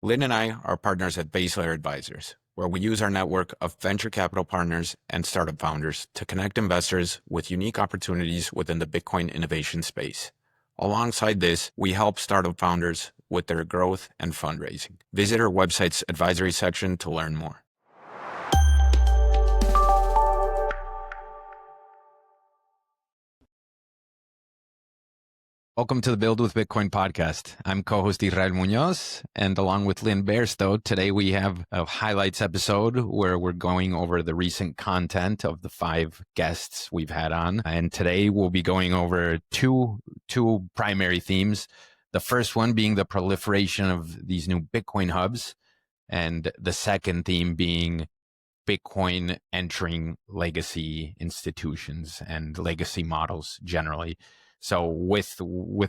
Lynn and I are partners at Base Layer Advisors, where we use our network of venture capital partners and startup founders to connect investors with unique opportunities within the Bitcoin innovation space. Alongside this, we help startup founders with their growth and fundraising. Visit our website's advisory section to learn more. Welcome to the Build with Bitcoin podcast. I'm co-host Israel Munoz, and along with Lynn Bairstow, today we have a highlights episode where we're going over the recent content of the 5 guests we've had on. And today we'll be going over two primary themes. The first one being the proliferation of these new Bitcoin hubs, and the second theme being Bitcoin entering legacy institutions and legacy models generally. So with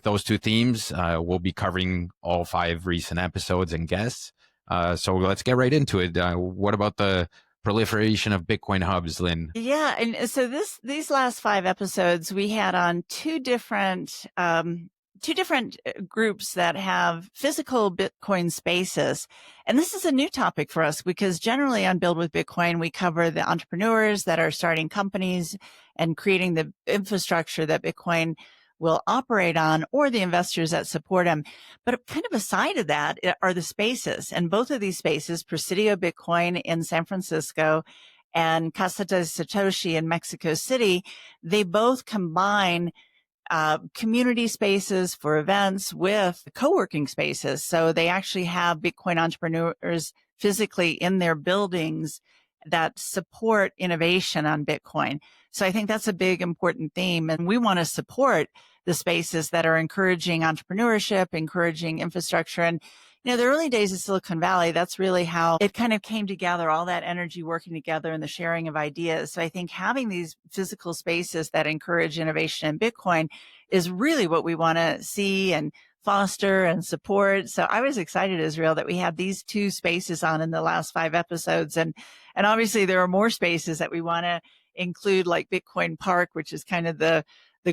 those two themes, we'll be covering all 5 recent episodes and guests. So let's get right into it. What about the proliferation of Bitcoin hubs, Lynn? Yeah, and so these last 5 episodes, we had on two different groups that have physical Bitcoin spaces. And this is a new topic for us because generally on Build with Bitcoin, we cover the entrepreneurs that are starting companies and creating the infrastructure that Bitcoin will operate on, or the investors that support them. But kind of aside of that are the spaces. And both of these spaces, Presidio Bitcoin in San Francisco and Casa de Satoshi in Mexico City, they both combine community spaces for events with co-working spaces. So they actually have Bitcoin entrepreneurs physically in their buildings that support innovation on Bitcoin. So I think that's a big important theme. And we want to support the spaces that are encouraging entrepreneurship, encouraging infrastructure. And, the early days of Silicon Valley, that's really how it kind of came together, all that energy working together and the sharing of ideas. So I think having these physical spaces that encourage innovation in Bitcoin is really what we want to see and foster and support. So I was excited, Israel, that we had these 2 spaces on in the last 5 episodes. And obviously there are more spaces that we want to include, like Bitcoin Park, which is kind of the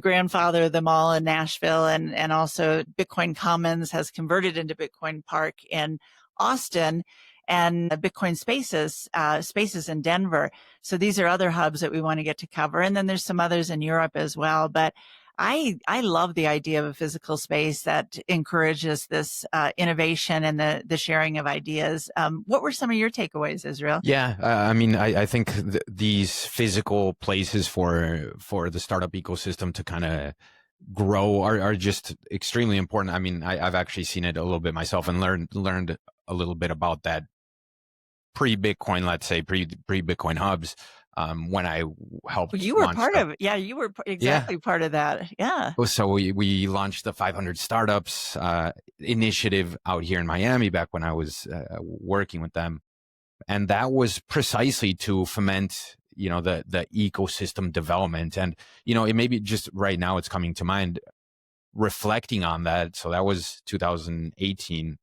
grandfather of them all in Nashville, and also Bitcoin Commons has converted into Bitcoin Park in Austin, and Bitcoin spaces in Denver. So these are other hubs that we want to get to cover. And then there's some others in Europe as well. But I love the idea of a physical space that encourages this innovation and the sharing of ideas. What were some of your takeaways, Israel? Yeah, I think these physical places for the startup ecosystem to kind of grow are just extremely important. I mean, I've actually seen it a little bit myself and learned a little bit about that pre-Bitcoin, let's say pre-Bitcoin hubs. When I helped, you were part of it. Yeah, you were exactly part of that. Yeah. So we launched the 500 Startups initiative out here in Miami back when I was working with them, and that was precisely to foment the ecosystem development. And it may be just right now it's coming to mind reflecting on that. So that was 2018.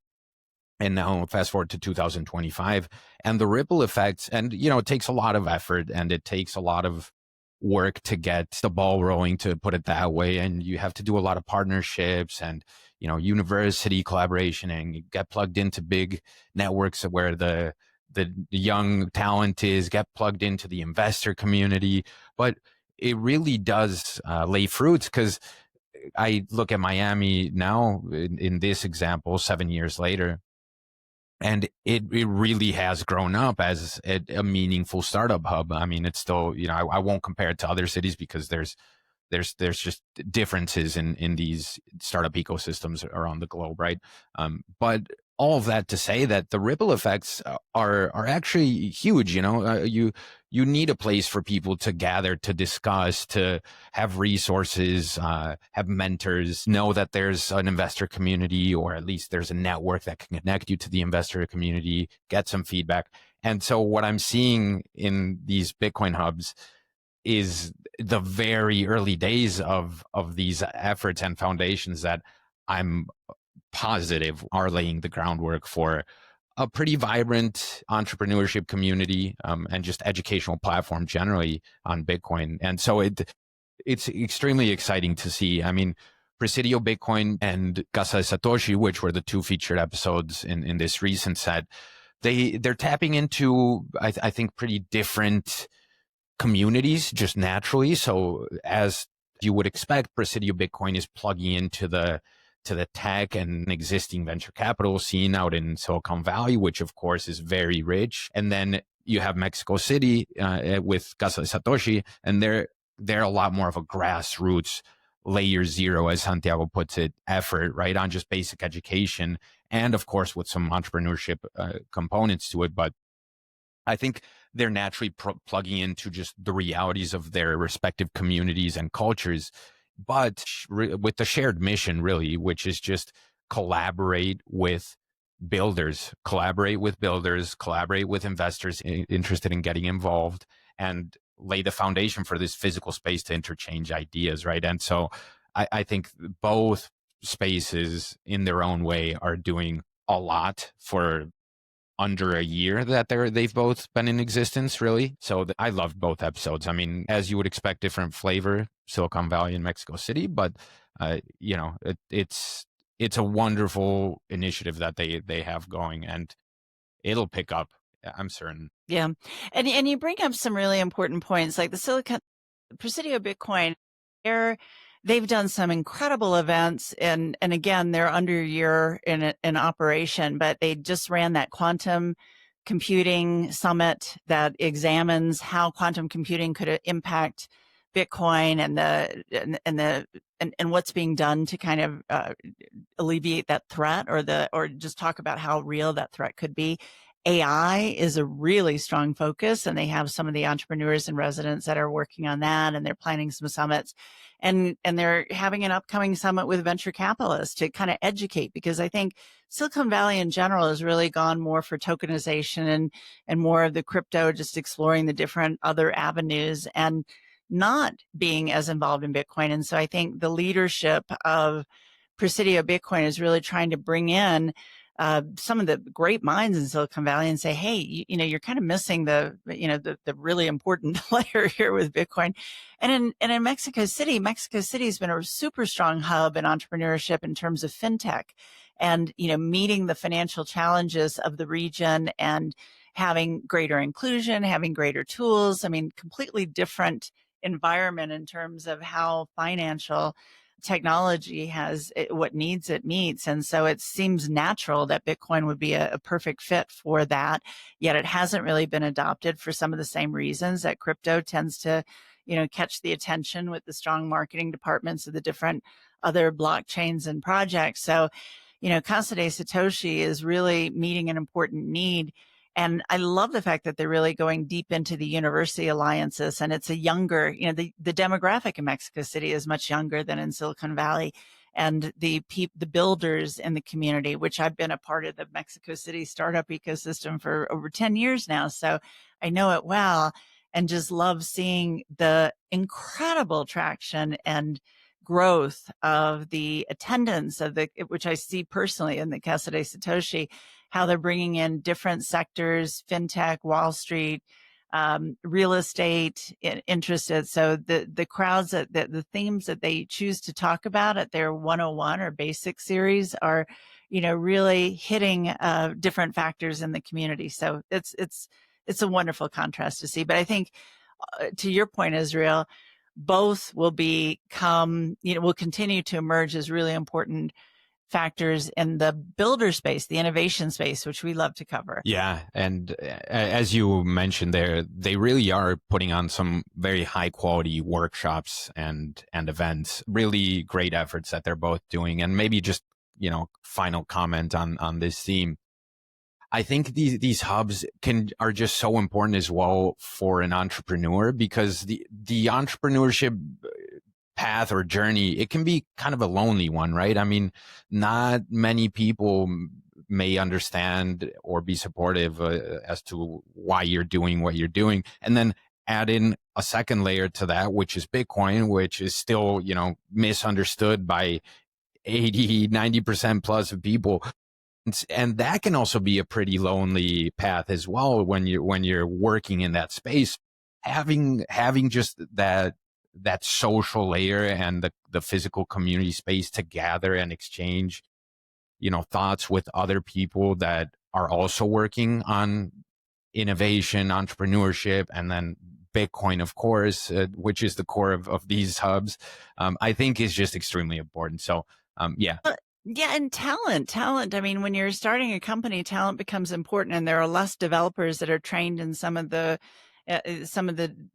And now fast forward to 2025 and the ripple effects. And, it takes a lot of effort and it takes a lot of work to get the ball rolling, to put it that way. And you have to do a lot of partnerships and, university collaboration and get plugged into big networks where the young talent is, get plugged into the investor community. But it really does lay fruits, because I look at Miami now in this example, 7 years later, and it really has grown up as a meaningful startup hub. I mean, it's still, I won't compare it to other cities because there's just differences in these startup ecosystems around the globe, right? But all of that to say that the ripple effects are actually huge. You need a place for people to gather, to discuss, to have resources, have mentors, know that there's an investor community, or at least there's a network that can connect you to the investor community, get some feedback. And so what I'm seeing in these Bitcoin hubs is the very early days of these efforts and foundations that I'm positive are laying the groundwork for a pretty vibrant entrepreneurship community, and just educational platform generally on Bitcoin. And so it's extremely exciting to see. I mean, Presidio Bitcoin and Casa de Satoshi, which were the two featured episodes in this recent set, they're tapping into, I think, pretty different communities just naturally. So as you would expect, Presidio Bitcoin is plugging into the tech and existing venture capital scene out in Silicon Valley, which of course is very rich. And then you have Mexico City with Casa de Satoshi, and they're a lot more of a grassroots layer zero, as Santiago puts it, effort, right, on just basic education, and of course with some entrepreneurship components to it. But I think they're naturally plugging into just the realities of their respective communities and cultures, but with the shared mission, really, which is just collaborate with collaborate with investors interested in getting involved, and lay the foundation for this physical space to interchange ideas, right? And so I think both spaces in their own way are doing a lot for under a year that they've both been in existence, really. So I loved both episodes. I mean, as you would expect, different flavor, Silicon Valley and Mexico City, but it's a wonderful initiative that they have going, and it'll pick up, I'm certain. Yeah. And you bring up some really important points, like the Presidio Bitcoin. They've done some incredible events, and again, they're under a year in operation, but they just ran that quantum computing summit that examines how quantum computing could impact Bitcoin and what's being done to kind of alleviate that threat, or just talk about how real that threat could be. AI is a really strong focus, and they have some of the entrepreneurs and residents that are working on that, and they're planning some summits, and they're having an upcoming summit with venture capitalists to kind of educate, because I think Silicon Valley in general has really gone more for tokenization and more of the crypto, just exploring the different other avenues and not being as involved in Bitcoin. And so I think the leadership of Presidio Bitcoin is really trying to bring in some of the great minds in Silicon Valley and say, hey, you're kind of missing the really important layer here with Bitcoin. And in Mexico City has been a super strong hub in entrepreneurship in terms of fintech, and meeting the financial challenges of the region and having greater inclusion, having greater tools. I mean, completely different environment in terms of how financial technology has what needs it meets. And so it seems natural that Bitcoin would be a perfect fit for that. Yet it hasn't really been adopted for some of the same reasons that crypto tends to, catch the attention with the strong marketing departments of the different other blockchains and projects. So, Casa de Satoshi is really meeting an important need. And I love the fact that they're really going deep into the university alliances, and it's a younger, the demographic in Mexico City is much younger than in Silicon Valley, and the builders in the community, which I've been a part of the Mexico City startup ecosystem for over 10 years now. So I know it well, and just love seeing the incredible traction and growth of the attendance of which I see personally in the Casa de Satoshi, how they're bringing in different sectors, fintech, Wall Street, real estate interested. So the crowds the themes that they choose to talk about at their 101 or basic series are, really hitting different factors in the community. So it's a wonderful contrast to see. But I think to your point, Israel, both will will continue to emerge as really important factors in the builder space, the innovation space, which we love to cover. Yeah. And as you mentioned there, they really are putting on some very high quality workshops and events, really great efforts that they're both doing. And maybe just, final comment on this theme. I think these hubs are just so important as well for an entrepreneur, because the entrepreneurship path or journey, it can be kind of a lonely one, right? I mean, not many people may understand or be supportive as to why you're doing what you're doing. And then add in a second layer to that, which is Bitcoin, which is still, misunderstood by 80-90% plus of people. And that can also be a pretty lonely path as well when you're working in that space. Having just that that social layer and the physical community space to gather and exchange, thoughts with other people that are also working on innovation, entrepreneurship, and then Bitcoin, of course, which is the core of these hubs, I think is just extremely important. So, yeah. Yeah, and talent. I mean, when you're starting a company, talent becomes important, and there are less developers that are trained in some of the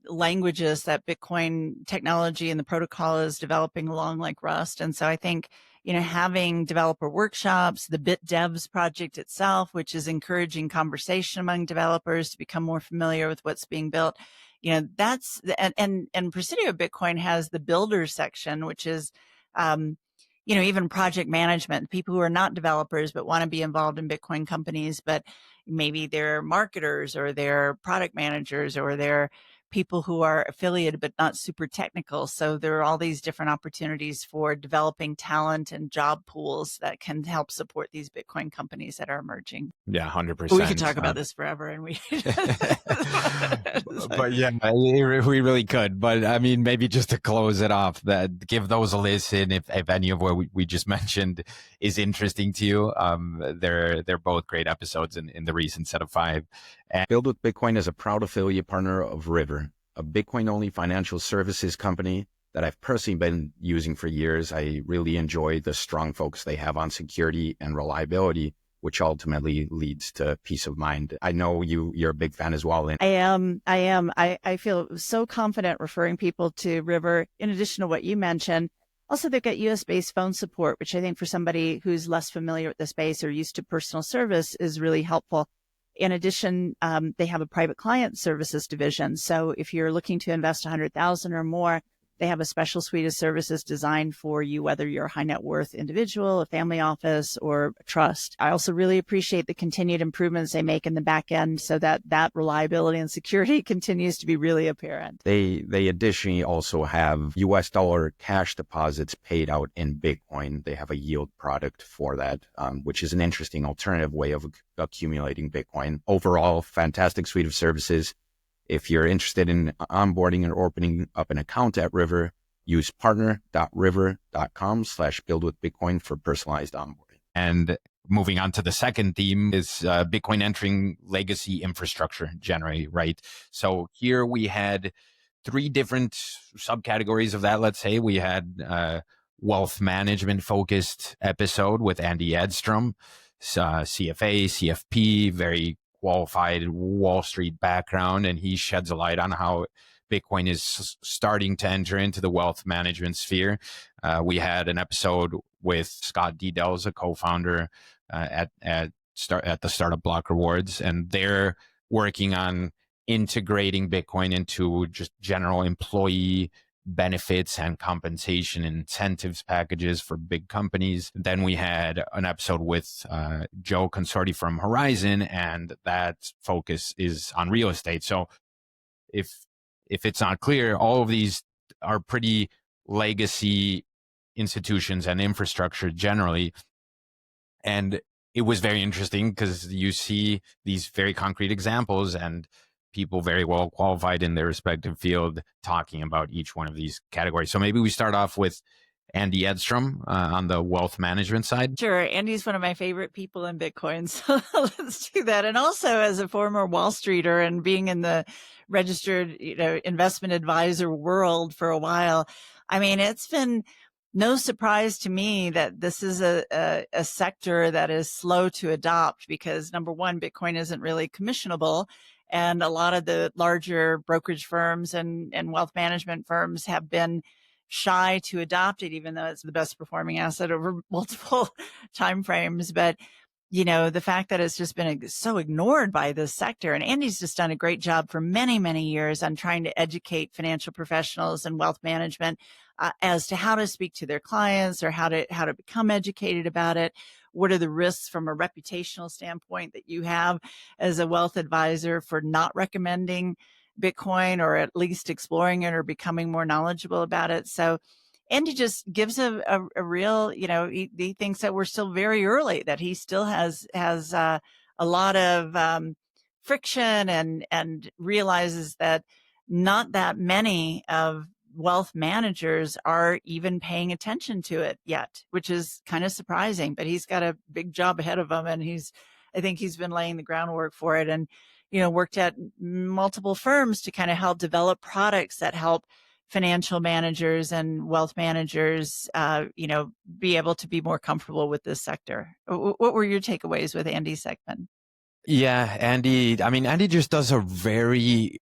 languages that Bitcoin technology and the protocol is developing along, like Rust. And so I think, having developer workshops, the Bit Devs project itself, which is encouraging conversation among developers to become more familiar with what's being built, that's and Presidio Bitcoin has the builder section, which is even project management, people who are not developers but want to be involved in Bitcoin companies, but maybe they're marketers or they're product managers or they're people who are affiliated but not super technical. So there are all these different opportunities for developing talent and job pools that can help support these Bitcoin companies that are emerging. Yeah, We could 100%. talk about this forever, and we. But yeah, we really could. But I mean, maybe just to close it off, that give those a listen if any of what we just mentioned is interesting to you. They're both great episodes in the recent set of 5. And Build with Bitcoin is a proud affiliate partner of River, a Bitcoin-only financial services company that I've personally been using for years. I really enjoy the strong focus they have on security and reliability, which ultimately leads to peace of mind. I know you're a big fan as well. I am. I feel so confident referring people to River, in addition to what you mentioned. Also, they've got US-based phone support, which I think for somebody who's less familiar with the space or used to personal service is really helpful. In addition, they have a private client services division. So if you're looking to invest 100,000 or more, they have a special suite of services designed for you, whether you're a high net worth individual, a family office, or a trust. I also really appreciate the continued improvements they make in the back end so that reliability and security continues to be really apparent. They additionally also have US dollar cash deposits paid out in Bitcoin. They have a yield product for that, which is an interesting alternative way of accumulating Bitcoin. Overall, fantastic suite of services. If you're interested in onboarding or opening up an account at River, use partner.river.com/buildwithbitcoin for personalized onboarding. And moving on to the second theme is Bitcoin entering legacy infrastructure generally, right? So here we had 3 different subcategories of that. Let's say we had wealth management focused episode with Andy Edstrom, CFA, CFP, very qualified Wall Street background, and he sheds a light on how Bitcoin is starting to enter into the wealth management sphere. We had an episode with Scott Diedel's a co-founder at the Startup Block Rewards, and they're working on integrating Bitcoin into just general employee benefits and compensation incentives packages for big companies. Then we had an episode with Joe Consorti from Horizon, and that focus is on real estate. So if it's not clear, all of these are pretty legacy institutions and infrastructure generally. And it was very interesting because you see these very concrete examples and people very well qualified in their respective field talking about each one of these categories. So maybe we start off with Andy Edstrom on the wealth management side. Sure. Andy's one of my favorite people in Bitcoin. So let's do that. And also as a former Wall Streeter and being in the registered, investment advisor world for a while, I mean, it's been no surprise to me that this is a sector that is slow to adopt because number one, Bitcoin isn't really commissionable. And a lot of the larger brokerage firms and wealth management firms have been shy to adopt it, even though it's the best performing asset over multiple timeframes. But, the fact that it's just been so ignored by this sector, and Andy's just done a great job for many, many years on trying to educate financial professionals and wealth management as to how to speak to their clients or how to become educated about it. What are the risks from a reputational standpoint that you have as a wealth advisor for not recommending Bitcoin or at least exploring it or becoming more knowledgeable about it? So Andy just gives a real, he thinks that we're still very early, that he still has a lot of friction and realizes that not that many of wealth managers are even paying attention to it yet, which is kind of surprising, but he's got a big job ahead of him. And I think he's been laying the groundwork for it, and, worked at multiple firms to kind of help develop products that help financial managers and wealth managers, be able to be more comfortable with this sector. What were your takeaways with Andy's segment? Yeah, Andy just does a very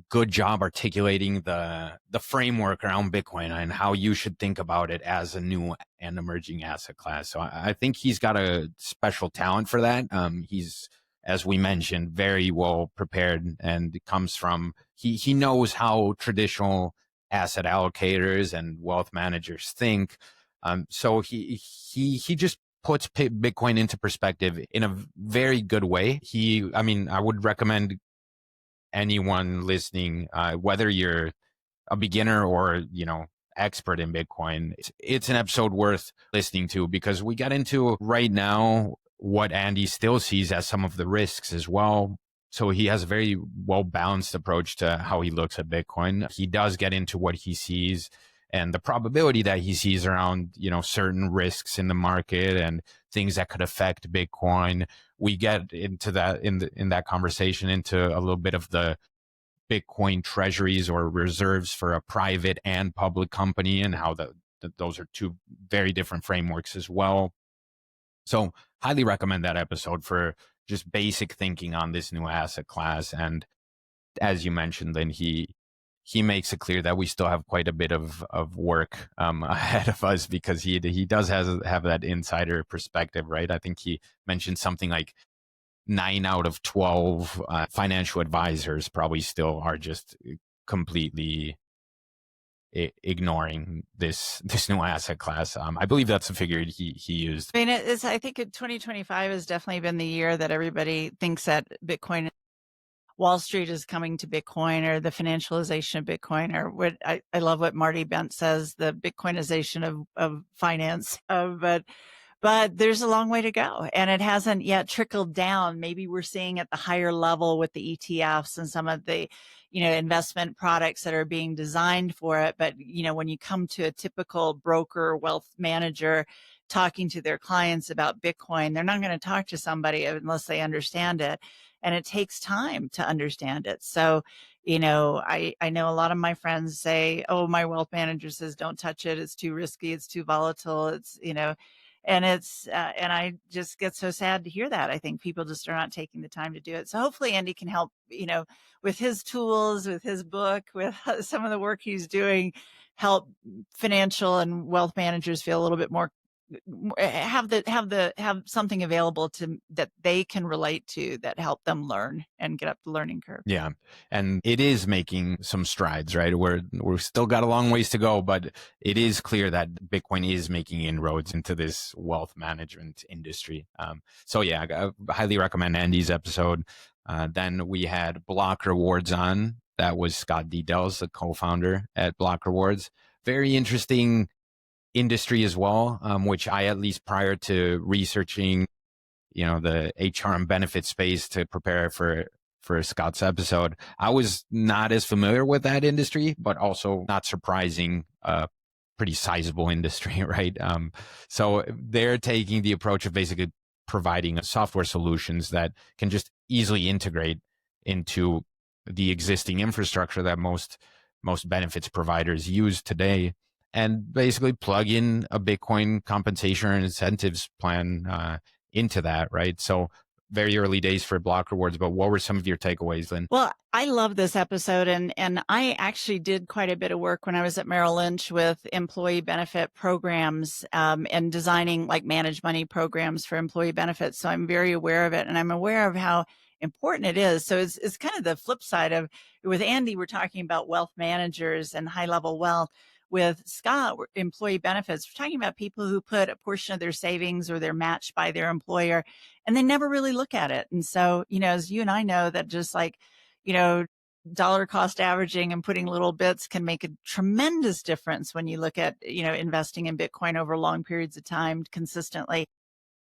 good job articulating the framework around Bitcoin and how you should think about it as a new and emerging asset class. So I think he's got a special talent for that. He's, as we mentioned, very well prepared, and it comes from he knows how traditional asset allocators and wealth managers think. So he just puts Bitcoin into perspective in a very good way. I would recommend anyone listening, whether you're a beginner or, expert in Bitcoin, it's an episode worth listening to, because we get into right now what Andy still sees as some of the risks as well. So he has a very well balanced approach to how he looks at Bitcoin. He does get into what he sees and the probability that he sees around, certain risks in the market and things that could affect Bitcoin. We get into that in that conversation, into a little bit of the Bitcoin treasuries or reserves for a private and public company, and how those are two very different frameworks as well. So highly recommend that episode for just basic thinking on this new asset class. And as you mentioned, then he makes it clear that we still have quite a bit of work ahead of us, because he does have that insider perspective, right? I think he mentioned something like 9 out of 12 financial advisors probably still are just completely ignoring this new asset class. I believe that's the figure he used. I mean, I think 2025 has definitely been the year that everybody thinks that Bitcoin, Wall Street is coming to Bitcoin, or the financialization of Bitcoin, or what I love what Marty Bent says, the Bitcoinization of finance. But there's a long way to go, and it hasn't yet trickled down. Maybe we're seeing at the higher level with the ETFs and some of the, investment products that are being designed for it. But, when you come to a typical broker, wealth manager talking to their clients about Bitcoin, they're not going to talk to somebody unless they understand it. And it takes time to understand it. So, I know a lot of my friends say, oh, my wealth manager says, don't touch it. It's too risky. It's too volatile. And and I just get so sad to hear that. I think people just are not taking the time to do it. So hopefully Andy can help, with his tools, with his book, with some of the work he's doing, help financial and wealth managers feel a little bit more, have something available to that they can relate to, that help them learn and get up the learning curve. Yeah. And it is making some strides, right? We're still got a long ways to go, but it is clear that Bitcoin is making inroads into this wealth management industry. So yeah, I highly recommend Andy's episode. Then we had Block Rewards on. That was Scott Diedel's, the co-founder at Block Rewards. Very interesting industry as well, which I, at least prior to researching, the HR and benefit space to prepare for Scott's episode, I was not as familiar with that industry, but also not surprising, pretty sizable industry, right? So they're taking the approach of basically providing software solutions that can just easily integrate into the existing infrastructure that most benefits providers use today, and basically plug in a Bitcoin compensation and incentives plan into that, right? So very early days for Block Rewards, but what were some of your takeaways, Lynn? Well, I love this episode, and I actually did quite a bit of work when I was at Merrill Lynch with employee benefit programs, and designing like managed money programs for employee benefits. So I'm very aware of it, and I'm aware of how important it is. So it's kind of the flip side of, with Andy, we're talking about wealth managers and high level wealth. With Scott, employee benefits, we're talking about people who put a portion of their savings, or they're matched by their employer, and they never really look at it. And so, as you and I know, that just like, dollar cost averaging and putting little bits can make a tremendous difference when you look at, investing in Bitcoin over long periods of time consistently.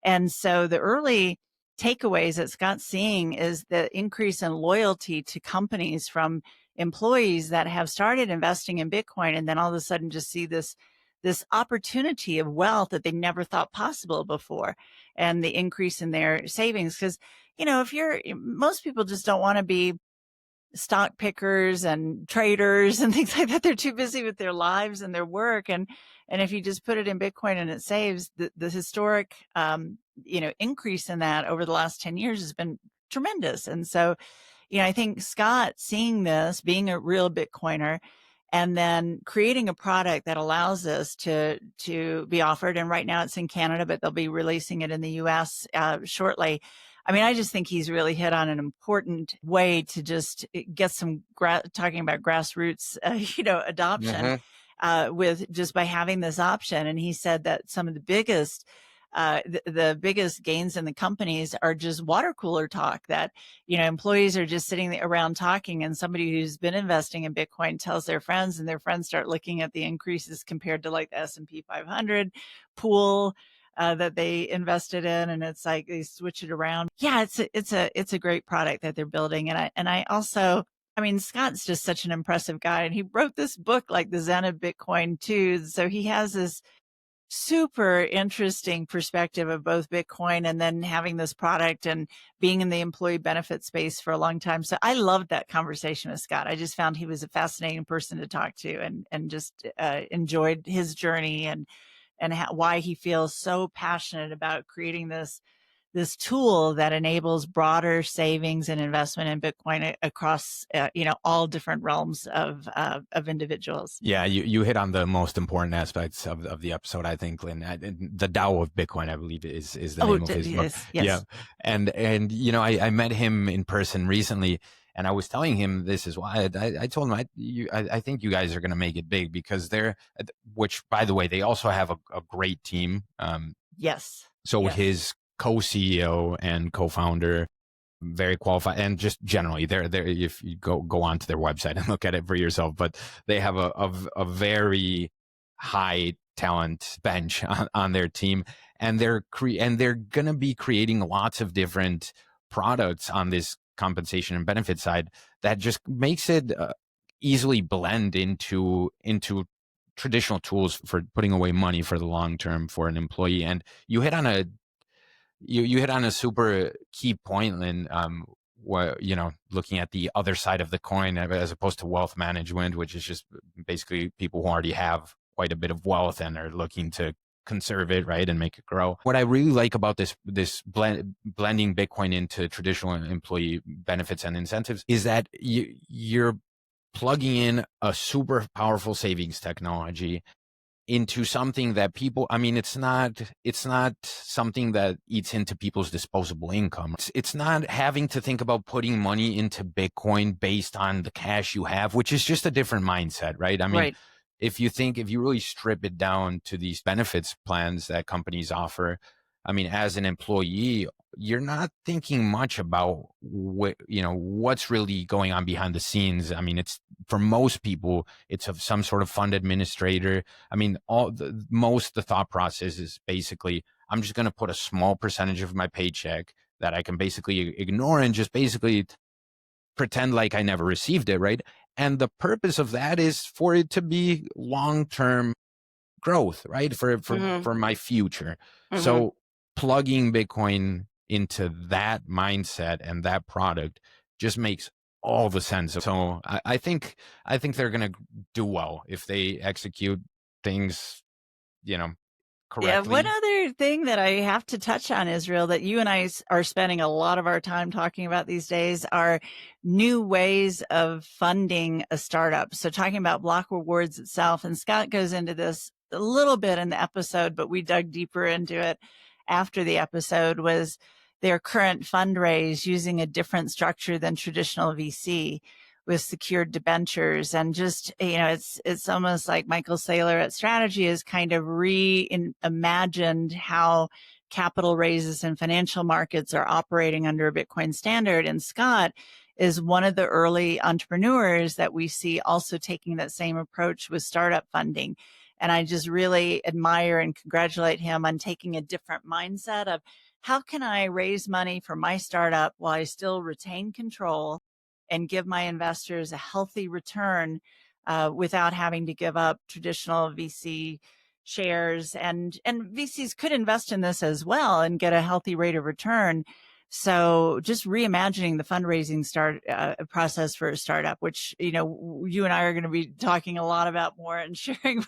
And so the early takeaways that Scott's seeing is the increase in loyalty to companies from employees that have started investing in Bitcoin and then all of a sudden just see this opportunity of wealth that they never thought possible before, and the increase in their savings. Because, if most people just don't want to be stock pickers and traders and things like that. They're too busy with their lives and their work. And if you just put it in Bitcoin and it saves, the historic, increase in that over the last 10 years has been tremendous. And so, I think Scott seeing this, being a real Bitcoiner, and then creating a product that allows this to be offered. And right now it's in Canada, but they'll be releasing it in the US shortly. I mean, I just think he's really hit on an important way to just get some talking about grassroots, adoption with just by having this option. And he said that some of the biggest the biggest gains in the companies are just water cooler talk, that, employees are just sitting around talking, and somebody who's been investing in Bitcoin tells their friends, and their friends start looking at the increases compared to like the S&P 500 pool that they invested in. And it's like they switch it around. Yeah, it's a great product that they're building. And I also, I mean, Scott's just such an impressive guy, and he wrote this book like the Zen of Bitcoin too. So he has this super interesting perspective of both Bitcoin and then having this product and being in the employee benefit space for a long time. So I loved that conversation with Scott. I just found he was a fascinating person to talk to, and just enjoyed his journey, and why he feels so passionate about creating this tool that enables broader savings and investment in Bitcoin across, all different realms of individuals. Yeah, you hit on the most important aspects of the episode, I think, Lynn. The Tao of Bitcoin, I believe, is the name of his book. Yes. Yeah, and I met him in person recently, and I was telling him this is why I told him I think you guys are going to make it big, because which, by the way, they also have a great team. Yes. So yes. his co-CEO and co-founder, very qualified, and just generally they're if you go onto their website and look at it for yourself, but they have a very high talent bench on their team, and they're going to be creating lots of different products on this compensation and benefit side that just makes it easily blend into traditional tools for putting away money for the long term for an employee. And you hit on a super key point, Lynn, where, looking at the other side of the coin as opposed to wealth management, which is just basically people who already have quite a bit of wealth and are looking to conserve it, right, and make it grow. What I really like about this blending Bitcoin into traditional employee benefits and incentives is that you're plugging in a super powerful savings technology into something that people, I mean, it's not something that eats into people's disposable income. It's not having to think about putting money into Bitcoin based on the cash you have, which is just a different mindset, right? I mean, right. If you really strip it down to these benefits plans that companies offer, I mean, as an employee, you're not thinking much about what's really going on behind the scenes. I mean, it's, for most people, it's of some sort of fund administrator. I mean, the thought process is basically, I'm just going to put a small percentage of my paycheck that I can basically ignore and just basically pretend like I never received it, right? And the purpose of that is for it to be long-term growth, right? For my future. Mm-hmm. So plugging Bitcoin into that mindset and that product just makes all the sense. So I think they're going to do well if they execute things, correctly. Yeah, one other thing that I have to touch on, Israel, that you and I are spending a lot of our time talking about these days, are new ways of funding a startup. So talking about block rewards itself, and Scott goes into this a little bit in the episode, but we dug deeper into it after the episode, was their current fundraise using a different structure than traditional VC, with secured debentures. And just, it's almost like Michael Saylor at Strategy has kind of reimagined how capital raises and financial markets are operating under a Bitcoin standard. And Scott is one of the early entrepreneurs that we see also taking that same approach with startup funding. And I just really admire and congratulate him on taking a different mindset of, how can I raise money for my startup while I still retain control and give my investors a healthy return without having to give up traditional VC shares. And VCs could invest in this as well and get a healthy rate of return. So just reimagining the fundraising process for a startup, which, you and I are going to be talking a lot about more and sharing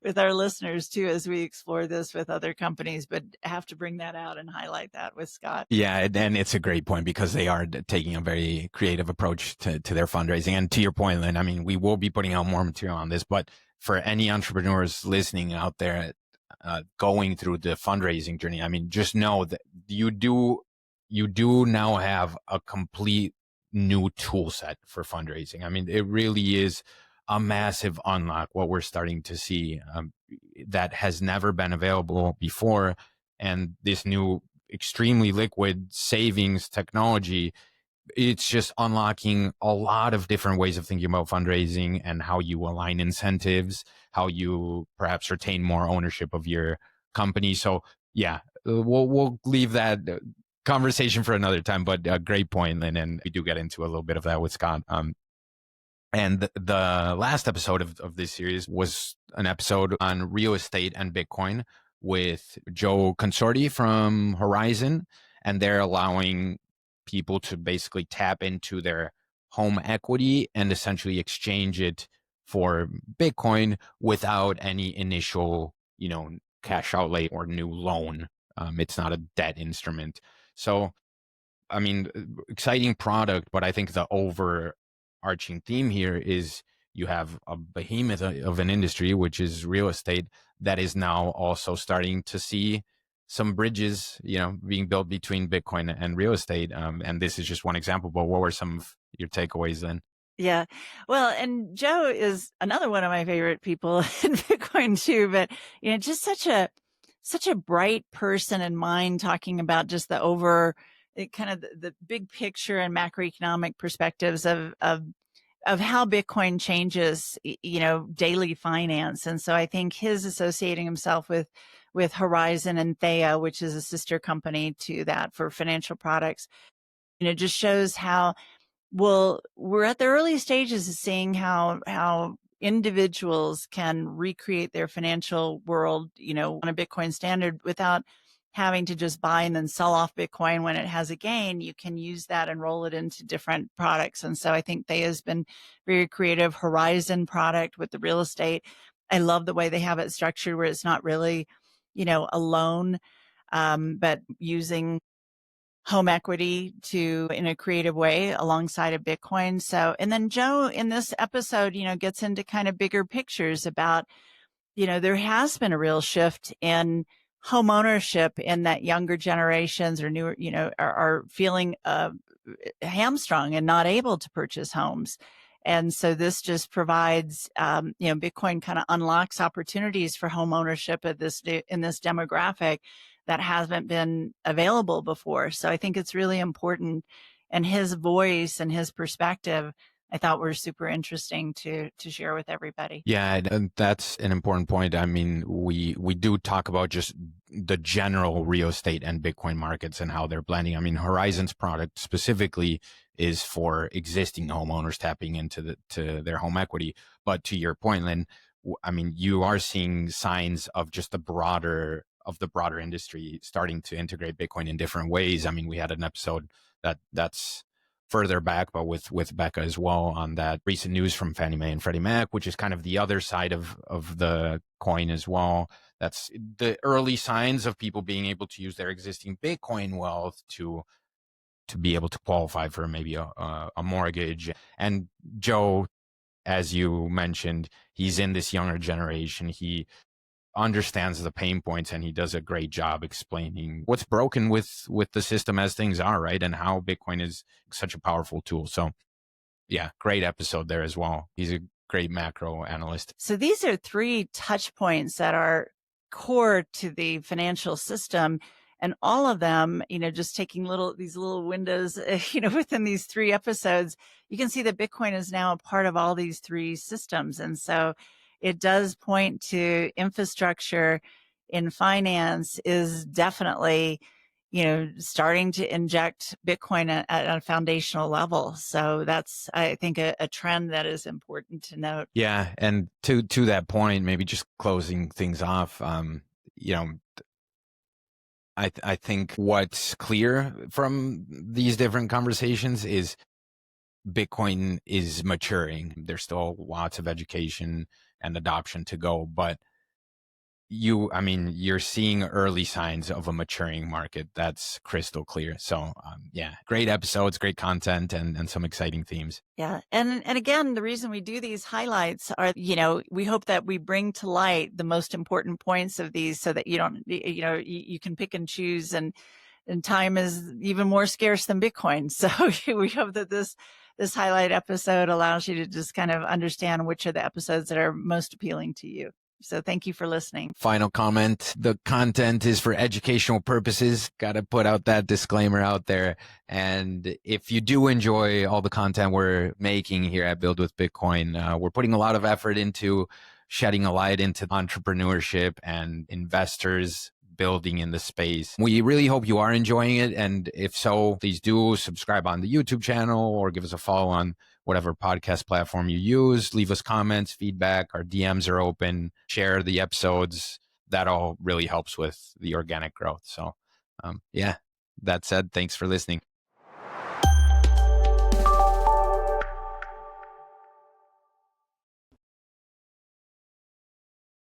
with our listeners too, as we explore this with other companies, but have to bring that out and highlight that with Scott. Yeah, and it's a great point because they are taking a very creative approach to their fundraising. And to your point, Lynn, I mean, we will be putting out more material on this, but for any entrepreneurs listening out there, going through the fundraising journey, I mean, just know that you do now have a complete new tool set for fundraising. I mean, it really is a massive unlock, what we're starting to see, that has never been available before. And this new extremely liquid savings technology, it's just unlocking a lot of different ways of thinking about fundraising and how you align incentives, how you perhaps retain more ownership of your company. So yeah, we'll leave that conversation for another time, but a great point, Lynn, and we do get into a little bit of that with Scott. And the last episode of this series was an episode on real estate and Bitcoin with Joe Consorti from Horizon, and they're allowing people to basically tap into their home equity and essentially exchange it for Bitcoin without any initial, cash outlay or new loan. It's not a debt instrument. So, I mean, exciting product, but I think the overarching theme here is you have a behemoth of an industry, which is real estate, that is now also starting to see some bridges, being built between Bitcoin and real estate. And this is just one example, but what were some of your takeaways then? Yeah. Well, and Joe is another one of my favorite people in Bitcoin too, but just such a bright person and mind, talking about just kind of the big picture and macroeconomic perspectives of how Bitcoin changes, daily finance. And so I think his associating himself with Horizon and Thea, which is a sister company to that for financial products, just shows how, well, we're at the early stages of seeing how individuals can recreate their financial world, on a Bitcoin standard without having to just buy and then sell off Bitcoin when it has a gain. You can use that and roll it into different products. And so I think they has been very creative. Horizon product with the real estate, I love the way they have it structured, where it's not really, a loan, but using home equity in a creative way alongside of Bitcoin. So, and then Joe in this episode, gets into kind of bigger pictures about, there has been a real shift in home ownership, in that younger generations or newer, are feeling hamstrung and not able to purchase homes. And so this just provides, Bitcoin kind of unlocks opportunities for home ownership in this demographic that hasn't been available before. So I think it's really important. And his voice and his perspective, I thought were super interesting to share with everybody. Yeah, and that's an important point. I mean, we do talk about just the general real estate and Bitcoin markets and how they're blending. I mean, Horizon's product specifically is for existing homeowners tapping into their home equity. But to your point, Lynn, I mean, you are seeing signs of just the broader industry starting to integrate Bitcoin in different ways. I mean, we had an episode that's further back, but with Becca as well, on that recent news from Fannie Mae and Freddie Mac, which is kind of the other side of the coin as well. That's the early signs of people being able to use their existing Bitcoin wealth to be able to qualify for maybe a mortgage. And Joe, as you mentioned, he's in this younger generation. He understands the pain points, and he does a great job explaining what's broken with the system as things are, right? And how Bitcoin is such a powerful tool. So yeah, great episode there as well. He's a great macro analyst. So these are 3 touch points that are core to the financial system. And all of them, just taking these little windows, within these 3 episodes, you can see that Bitcoin is now a part of all these 3 systems. And so it does point to infrastructure in finance is definitely, starting to inject Bitcoin at a foundational level. So that's, I think, a trend that is important to note. Yeah. And to that point, maybe just closing things off, I think what's clear from these different conversations is Bitcoin is maturing. There's still lots of education and adoption to go, but you're seeing early signs of a maturing market. That's crystal clear. So, great episodes, great content, and some exciting themes. Yeah. And again, the reason we do these highlights are, we hope that we bring to light the most important points of these so that you can pick and choose, and time is even more scarce than Bitcoin. So we hope that this highlight episode allows you to just kind of understand which are the episodes that are most appealing to you. So thank you for listening. Final comment. The content is for educational purposes. Got to put out that disclaimer out there. And if you do enjoy all the content we're making here at Build with Bitcoin, we're putting a lot of effort into shedding a light into entrepreneurship and investors building in the space. We really hope you are enjoying it. And if so, please do subscribe on the YouTube channel or give us a follow on whatever podcast platform you use. Leave us comments, feedback. Our DMs are open. Share the episodes. That all really helps with the organic growth. So, that said, thanks for listening.